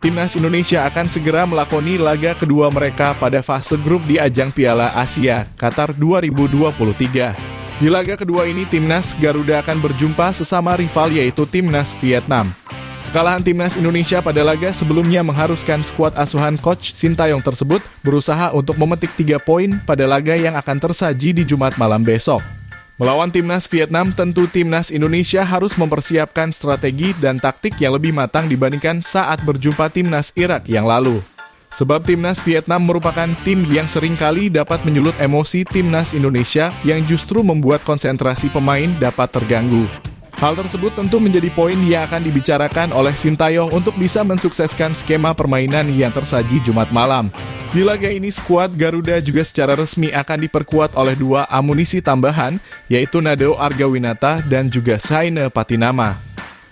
Timnas Indonesia akan segera melakoni laga kedua mereka pada fase grup di ajang Piala Asia Qatar 2023. Di laga kedua ini, Timnas Garuda akan berjumpa sesama rival yaitu Timnas Vietnam. Kekalahan Timnas Indonesia pada laga sebelumnya mengharuskan skuad asuhan Coach Sintayong tersebut berusaha untuk memetik 3 poin pada laga yang akan tersaji di Jumat malam besok. Melawan Timnas Vietnam, tentu Timnas Indonesia harus mempersiapkan strategi dan taktik yang lebih matang dibandingkan saat berjumpa Timnas Irak yang lalu. Sebab Timnas Vietnam merupakan tim yang seringkali dapat menyulut emosi Timnas Indonesia yang justru membuat konsentrasi pemain dapat terganggu. Hal tersebut tentu menjadi poin yang akan dibicarakan oleh Sintayong untuk bisa mensukseskan skema permainan yang tersaji Jumat malam. Di laga ini, skuad Garuda juga secara resmi akan diperkuat oleh 2 amunisi tambahan, yaitu Nadeo Argawinata dan juga Saine Patinama.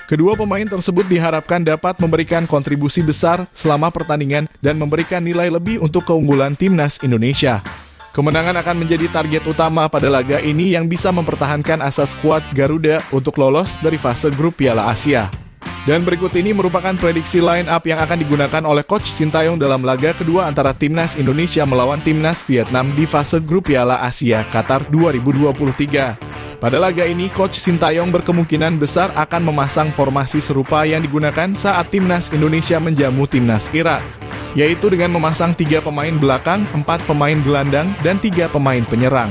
Kedua pemain tersebut diharapkan dapat memberikan kontribusi besar selama pertandingan dan memberikan nilai lebih untuk keunggulan Timnas Indonesia. Kemenangan akan menjadi target utama pada laga ini yang bisa mempertahankan asa skuad Garuda untuk lolos dari fase grup Piala Asia. Dan berikut ini merupakan prediksi line up yang akan digunakan oleh Coach Sintayong dalam laga kedua antara Timnas Indonesia melawan Timnas Vietnam di fase grup Piala Asia Qatar 2023. Pada laga ini, Coach Sintayong berkemungkinan besar akan memasang formasi serupa yang digunakan saat Timnas Indonesia menjamu Timnas Irak, yaitu dengan memasang 3 pemain belakang, 4 pemain gelandang, dan 3 pemain penyerang.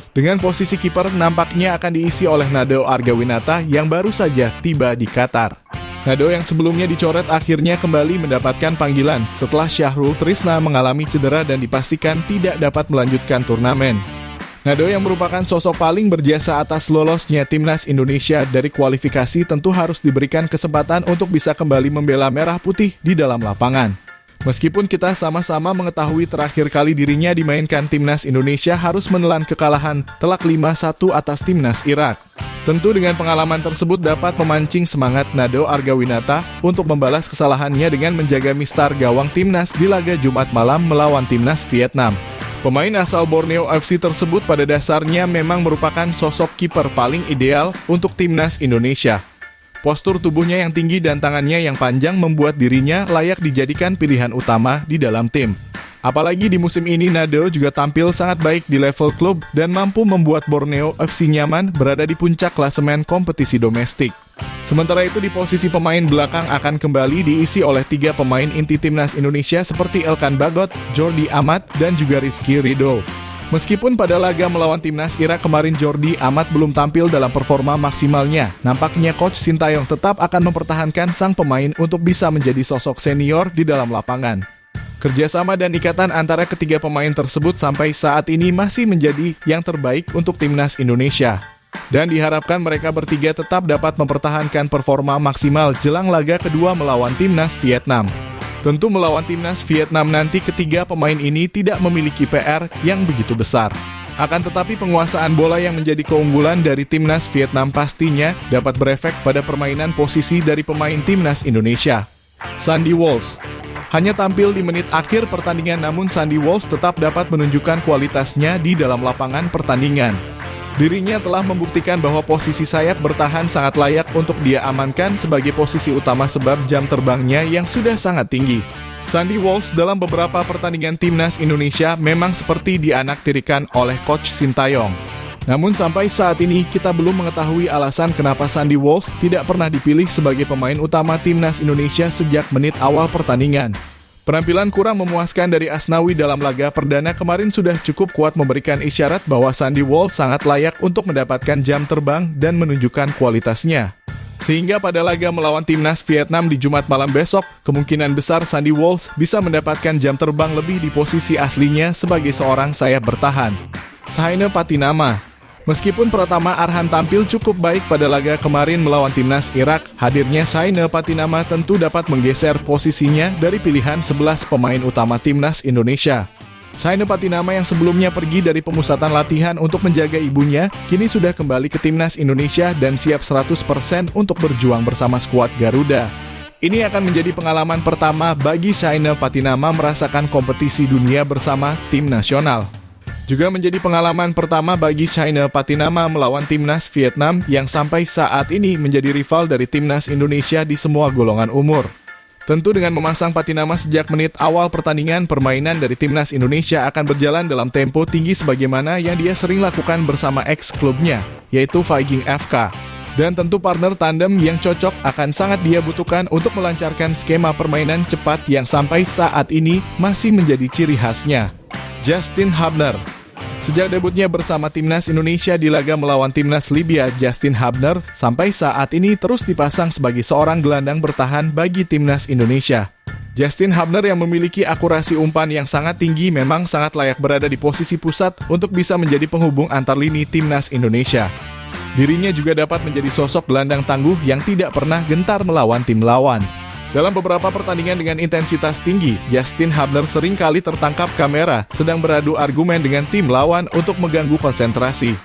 Dengan posisi kiper nampaknya akan diisi oleh Nadeo Argawinata yang baru saja tiba di Qatar. Nadeo yang sebelumnya dicoret akhirnya kembali mendapatkan panggilan setelah Syahrul Trisna mengalami cedera dan dipastikan tidak dapat melanjutkan turnamen. Nadeo yang merupakan sosok paling berjasa atas lolosnya Timnas Indonesia dari kualifikasi tentu harus diberikan kesempatan untuk bisa kembali membela merah putih di dalam lapangan. Meskipun kita sama-sama mengetahui terakhir kali dirinya dimainkan Timnas Indonesia harus menelan kekalahan telak 5-1 atas Timnas Irak. Tentu dengan pengalaman tersebut dapat memancing semangat Nadeo Argawinata untuk membalas kesalahannya dengan menjaga mistar gawang Timnas di laga Jumat malam melawan Timnas Vietnam. Pemain asal Borneo FC tersebut pada dasarnya memang merupakan sosok kiper paling ideal untuk Timnas Indonesia. Postur tubuhnya yang tinggi dan tangannya yang panjang membuat dirinya layak dijadikan pilihan utama di dalam tim. Apalagi di musim ini Nadeo juga tampil sangat baik di level klub dan mampu membuat Borneo FC nyaman berada di puncak klasemen kompetisi domestik. Sementara itu di posisi pemain belakang akan kembali diisi oleh 3 pemain inti Timnas Indonesia seperti Elkan Bagot, Jordi Amat, dan juga Rizky Ridho. Meskipun pada laga melawan Timnas Irak kemarin Jordi Amat belum tampil dalam performa maksimalnya, nampaknya Coach Sintayong tetap akan mempertahankan sang pemain untuk bisa menjadi sosok senior di dalam lapangan. Kerjasama dan ikatan antara ketiga pemain tersebut sampai saat ini masih menjadi yang terbaik untuk Timnas Indonesia. Dan diharapkan mereka bertiga tetap dapat mempertahankan performa maksimal jelang laga kedua melawan Timnas Vietnam. Tentu melawan Timnas Vietnam nanti ketiga pemain ini tidak memiliki PR yang begitu besar. Akan tetapi penguasaan bola yang menjadi keunggulan dari Timnas Vietnam pastinya dapat berefek pada permainan posisi dari pemain Timnas Indonesia. Sandy Walsh hanya tampil di menit akhir pertandingan, namun Sandy Walsh tetap dapat menunjukkan kualitasnya di dalam lapangan pertandingan. Dirinya telah membuktikan bahwa posisi sayap bertahan sangat layak untuk dia amankan sebagai posisi utama sebab jam terbangnya yang sudah sangat tinggi. Sandy Walsh dalam beberapa pertandingan Timnas Indonesia memang seperti dianaktirikan oleh Coach Sintayong. Namun sampai saat ini kita belum mengetahui alasan kenapa Sandy Walsh tidak pernah dipilih sebagai pemain utama Timnas Indonesia sejak menit awal pertandingan. Penampilan kurang memuaskan dari Asnawi dalam laga perdana kemarin sudah cukup kuat memberikan isyarat bahwa Sandy Walsh sangat layak untuk mendapatkan jam terbang dan menunjukkan kualitasnya. Sehingga pada laga melawan Timnas Vietnam di Jumat malam besok, kemungkinan besar Sandy Walsh bisa mendapatkan jam terbang lebih di posisi aslinya sebagai seorang sayap bertahan. Saine Patinama. Meskipun Pratama Arhan tampil cukup baik pada laga kemarin melawan Timnas Irak, hadirnya Saine Patinama tentu dapat menggeser posisinya dari pilihan 11 pemain utama Timnas Indonesia. Saine Patinama yang sebelumnya pergi dari pemusatan latihan untuk menjaga ibunya, kini sudah kembali ke Timnas Indonesia dan siap 100% untuk berjuang bersama skuad Garuda. Ini akan menjadi pengalaman pertama bagi Saine Patinama merasakan kompetisi dunia bersama tim nasional. Juga menjadi pengalaman pertama bagi Saine Patinama melawan Timnas Vietnam yang sampai saat ini menjadi rival dari Timnas Indonesia di semua golongan umur. Tentu dengan memasang Patinama sejak menit awal pertandingan, permainan dari timnas Indonesia akan berjalan dalam tempo tinggi sebagaimana yang dia sering lakukan bersama ex-klubnya, yaitu Viking FK. Dan tentu partner tandem yang cocok akan sangat dia butuhkan untuk melancarkan skema permainan cepat yang sampai saat ini masih menjadi ciri khasnya. Justin Hubner. Sejak debutnya bersama timnas Indonesia di laga melawan timnas Libya, Justin Hubner sampai saat ini terus dipasang sebagai seorang gelandang bertahan bagi timnas Indonesia. Justin Hubner yang memiliki akurasi umpan yang sangat tinggi memang sangat layak berada di posisi pusat untuk bisa menjadi penghubung antar lini timnas Indonesia. Dirinya juga dapat menjadi sosok gelandang tangguh yang tidak pernah gentar melawan tim lawan. Dalam beberapa pertandingan dengan intensitas tinggi, Justin Hubner seringkali tertangkap kamera sedang beradu argumen dengan tim lawan untuk mengganggu konsentrasi.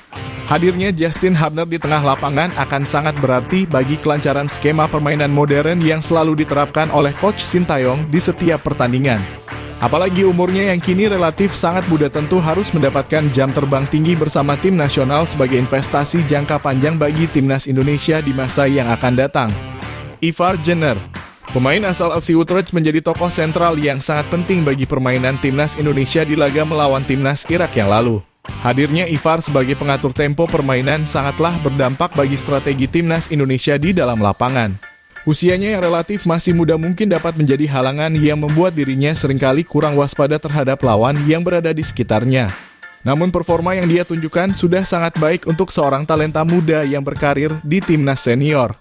Hadirnya Justin Hubner di tengah lapangan akan sangat berarti bagi kelancaran skema permainan modern yang selalu diterapkan oleh Coach Sintayong di setiap pertandingan. Apalagi umurnya yang kini relatif sangat muda, tentu harus mendapatkan jam terbang tinggi bersama tim nasional sebagai investasi jangka panjang bagi timnas Indonesia di masa yang akan datang. Ivar Jenner. Pemain asal FC Utrecht menjadi tokoh sentral yang sangat penting bagi permainan timnas Indonesia di laga melawan timnas Irak yang lalu. Hadirnya Ivar sebagai pengatur tempo permainan sangatlah berdampak bagi strategi timnas Indonesia di dalam lapangan. Usianya yang relatif masih muda mungkin dapat menjadi halangan yang membuat dirinya seringkali kurang waspada terhadap lawan yang berada di sekitarnya. Namun performa yang dia tunjukkan sudah sangat baik untuk seorang talenta muda yang berkarir di timnas senior.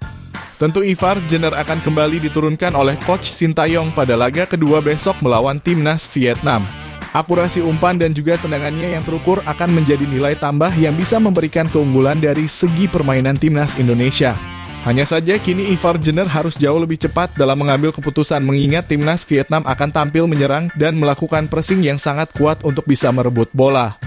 Tentu Ivar Jenner akan kembali diturunkan oleh Coach Sintayong pada laga kedua besok melawan timnas Vietnam. Akurasi umpan dan juga tendangannya yang terukur akan menjadi nilai tambah yang bisa memberikan keunggulan dari segi permainan timnas Indonesia. Hanya saja kini Ivar Jenner harus jauh lebih cepat dalam mengambil keputusan mengingat timnas Vietnam akan tampil menyerang dan melakukan pressing yang sangat kuat untuk bisa merebut bola.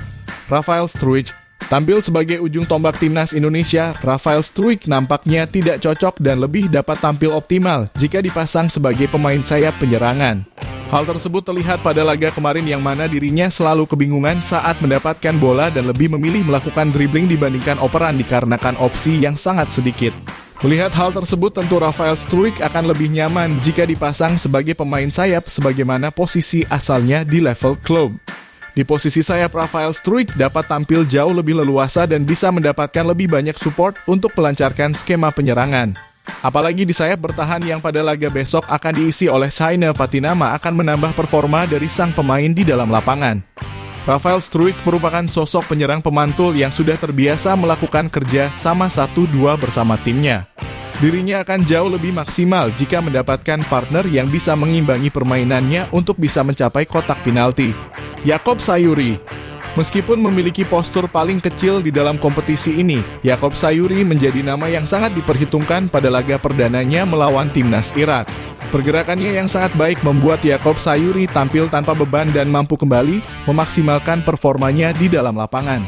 Rafael Struijk. Tampil sebagai ujung tombak timnas Indonesia, Rafael Struijk nampaknya tidak cocok dan lebih dapat tampil optimal jika dipasang sebagai pemain sayap penyerangan. Hal tersebut terlihat pada laga kemarin yang mana dirinya selalu kebingungan saat mendapatkan bola dan lebih memilih melakukan dribbling dibandingkan operan dikarenakan opsi yang sangat sedikit. Melihat hal tersebut, tentu Rafael Struijk akan lebih nyaman jika dipasang sebagai pemain sayap sebagaimana posisi asalnya di level klub. Di posisi sayap, Rafael Struijk dapat tampil jauh lebih leluasa dan bisa mendapatkan lebih banyak support untuk melancarkan skema penyerangan. Apalagi di sayap bertahan yang pada laga besok akan diisi oleh Saina Patinama akan menambah performa dari sang pemain di dalam lapangan. Rafael Struijk merupakan sosok penyerang pemantul yang sudah terbiasa melakukan kerja sama 1-2 bersama timnya. Dirinya akan jauh lebih maksimal jika mendapatkan partner yang bisa mengimbangi permainannya untuk bisa mencapai kotak penalti. Yakob Sayuri. Meskipun memiliki postur paling kecil di dalam kompetisi ini, Yakob Sayuri menjadi nama yang sangat diperhitungkan pada laga perdananya melawan timnas Irak. Pergerakannya yang sangat baik membuat Yakob Sayuri tampil tanpa beban dan mampu kembali memaksimalkan performanya di dalam lapangan.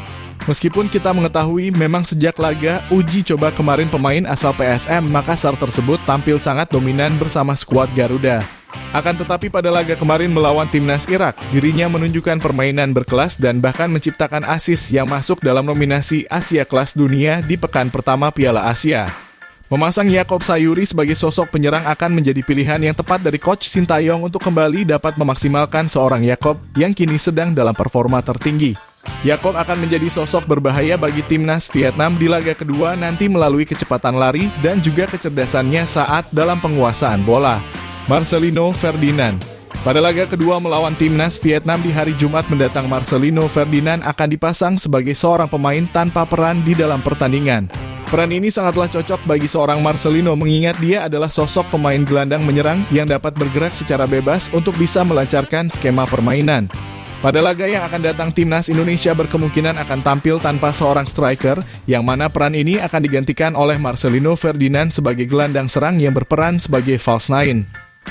Meskipun kita mengetahui memang sejak laga uji coba kemarin pemain asal PSM Makassar tersebut tampil sangat dominan bersama skuad Garuda. Akan tetapi pada laga kemarin melawan timnas Irak, dirinya menunjukkan permainan berkelas dan bahkan menciptakan assist yang masuk dalam nominasi Asia Kelas Dunia di pekan pertama Piala Asia. Memasang Yakob Sayuri sebagai sosok penyerang akan menjadi pilihan yang tepat dari Coach Sintayong untuk kembali dapat memaksimalkan seorang Yakob yang kini sedang dalam performa tertinggi. Yakob akan menjadi sosok berbahaya bagi timnas Vietnam di laga kedua nanti melalui kecepatan lari dan juga kecerdasannya saat dalam penguasaan bola. Marcelino Ferdinand. Pada laga kedua melawan timnas Vietnam di hari Jumat mendatang, Marcelino Ferdinand akan dipasang sebagai seorang pemain tanpa peran di dalam pertandingan. Peran ini sangatlah cocok bagi seorang Marcelino mengingat dia adalah sosok pemain gelandang menyerang yang dapat bergerak secara bebas untuk bisa melancarkan skema permainan. Pada laga yang akan datang, timnas Indonesia berkemungkinan akan tampil tanpa seorang striker, yang mana peran ini akan digantikan oleh Marcelino Ferdinand sebagai gelandang serang yang berperan sebagai false nine.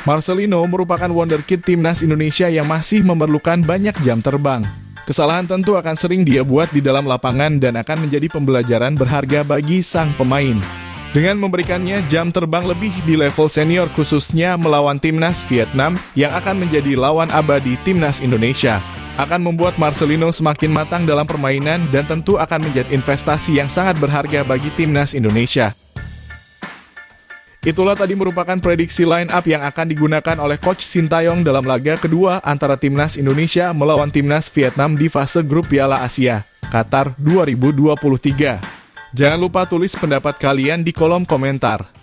Marcelino merupakan wonderkid timnas Indonesia yang masih memerlukan banyak jam terbang. Kesalahan tentu akan sering dia buat di dalam lapangan dan akan menjadi pembelajaran berharga bagi sang pemain. Dengan memberikannya jam terbang lebih di level senior khususnya melawan timnas Vietnam yang akan menjadi lawan abadi timnas Indonesia, akan membuat Marcelino semakin matang dalam permainan dan tentu akan menjadi investasi yang sangat berharga bagi timnas Indonesia. Itulah tadi merupakan prediksi line up yang akan digunakan oleh Coach Sintayong dalam laga kedua antara Timnas Indonesia melawan Timnas Vietnam di fase grup Piala Asia Qatar 2023. Jangan lupa tulis pendapat kalian di kolom komentar.